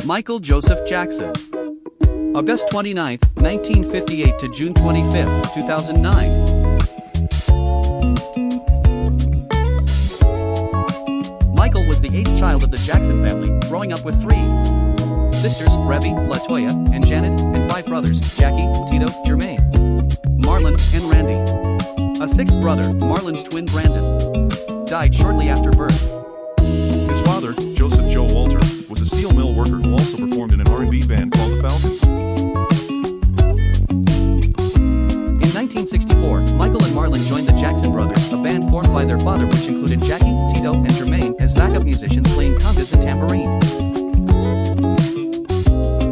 Michael Joseph Jackson. August 29, 1958 to June 25, 2009. Michael was the eighth child of the Jackson family, growing up with three sisters, Revy, LaToya, and Janet, and five brothers, Jackie, Tito, Jermaine, Marlon, and Randy. A sixth brother, Marlon's twin Brandon, died shortly after birth. His father, Joseph Joe Walter, was a steel mill worker who also performed in an R&B band called the Falcons. In 1964, Michael and Marlon joined the Jackson Brothers, a band formed by their father which included Jackie, Tito, and Jermaine as backup musicians playing congas and tambourine.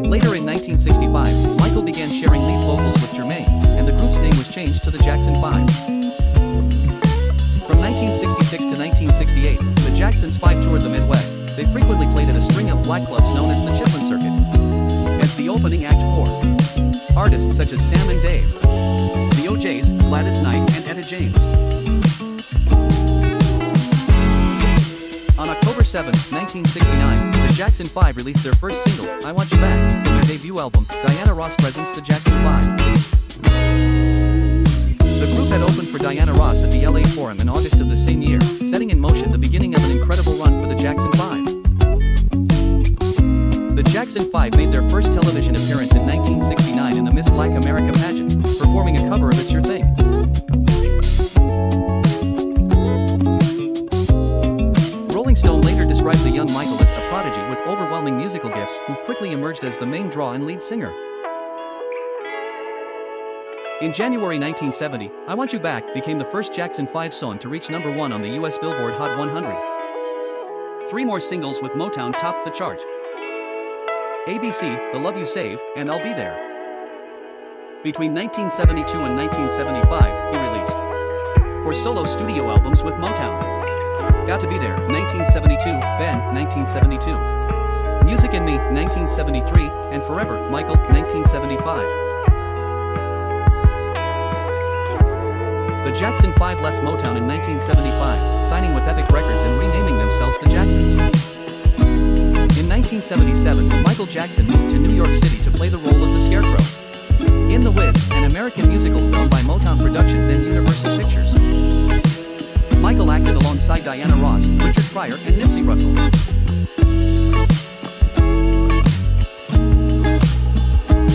Later in 1965, Michael began sharing lead vocals with Jermaine, and the group's name was changed to the Jackson 5. From 1966 to 1968, the Jacksons 5 toured the Midwest. They frequently played at a string of black clubs known as the Chitlin Circuit. As the opening act for artists such as Sam and Dave, the O'Jays, Gladys Knight, and Etta James. On October 7, 1969, the Jackson 5 released their first single, I Want You Back, from their debut album, Diana Ross Presents the Jackson 5. The group had opened for Diana Ross at the LA Forum in August of the same year, setting in motion the beginning of an incredible run for the Jackson 5. The Jackson 5 made their first television appearance in 1969 in the Miss Black America pageant, performing a cover of It's Your Thing. Rolling Stone later described the young Michael as a prodigy with overwhelming musical gifts who quickly emerged as the main draw and lead singer. In January 1970, I Want You Back became the first Jackson 5 song to reach number 1 on the US Billboard Hot 100. Three more singles with Motown topped the chart: ABC, The Love You Save, and I'll Be There. Between 1972 and 1975, he released 4 solo studio albums with Motown. Got to Be There, 1972, Ben, 1972. Music in Me, 1973, and Forever, Michael, 1975. The Jackson 5 left Motown in 1975, signing with Epic Records and renaming themselves the Jacksons. In 1977, Michael Jackson moved to New York City to play the role of the Scarecrow in The Wiz, an American musical film by Motown Productions and Universal Pictures. Michael acted alongside Diana Ross, Richard Pryor, and Nipsey Russell.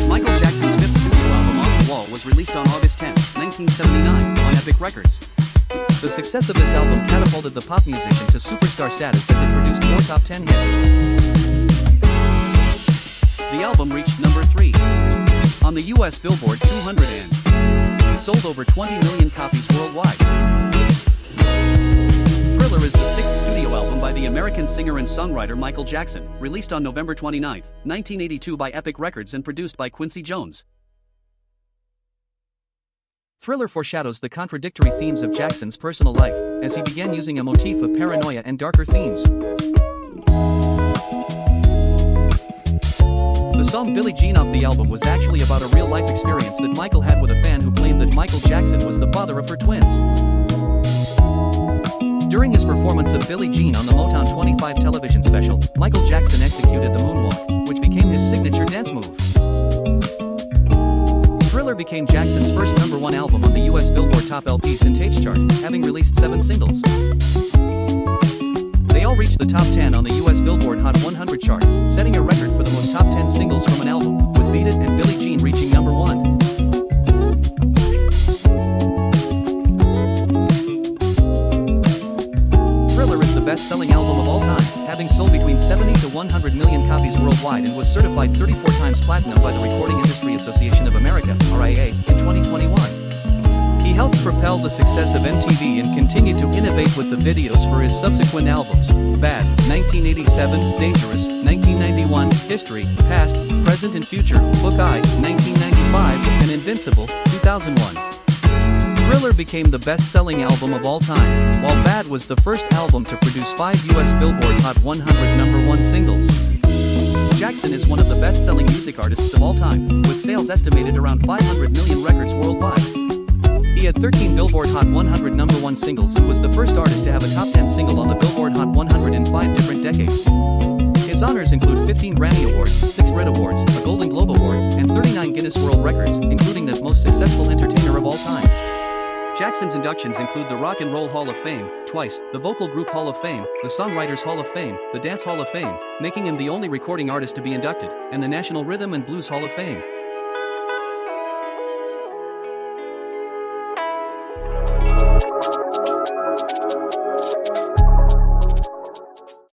Michael Jackson's fifth studio album, On the Wall, was released on August 10, 1979, on Epic Records. The success of this album catapulted the pop musician to superstar status as it produced 4 top 10 hits. The album reached number 3 on the US Billboard 200 and sold over 20 million copies worldwide. Thriller is the 6th studio album by the American singer and songwriter Michael Jackson, released on November 29, 1982 by Epic Records and produced by Quincy Jones. Thriller foreshadows the contradictory themes of Jackson's personal life, as he began using a motif of paranoia and darker themes. The song Billie Jean off the album was actually about a real-life experience that Michael had with a fan who claimed that Michael Jackson was the father of her twins. During his performance of Billie Jean on the Motown 25 television special, Michael Jackson executed the moonwalk, which became his signature dance move. Thriller became Jackson's first number 1 album on the US Billboard Top LPs and Tapes chart, having released 7 singles. They all reached the top 10 on the US Billboard Hot 100 chart, setting a record for the most top 10 singles from an album, with Beat It and Billie Jean reaching number 1. Thriller is the best-selling album of all time, having sold between 70 to 100 million copies worldwide and was certified 34 times platinum by the Recording Industry Association of America, RIA, in 2021. He helped propel the success of MTV and continued to innovate with the videos for his subsequent albums: Bad, 1987, Dangerous, 1991, History, Past, Present and Future, Book Eye, 1995, and Invincible, 2001. Thriller became the best-selling album of all time, while Bad was the first album to produce 5 US Billboard Hot 100 number 1 singles. Jackson is one of the best-selling music artists of all time, with sales estimated around 500 million records worldwide. He had 13 Billboard Hot 100 number 1 singles and was the first artist to have a top 10 single on the Billboard Hot 100 in 5 different decades. His honors include 15 Grammy Awards, 6 Brit Awards, a Golden Globe Award, and 39 Guinness World Records, including the most successful entertainer of all time. Jackson's inductions include the Rock and Roll Hall of Fame, twice, the Vocal Group Hall of Fame, the Songwriters Hall of Fame, the Dance Hall of Fame, making him the only recording artist to be inducted, and the National Rhythm and Blues Hall of Fame.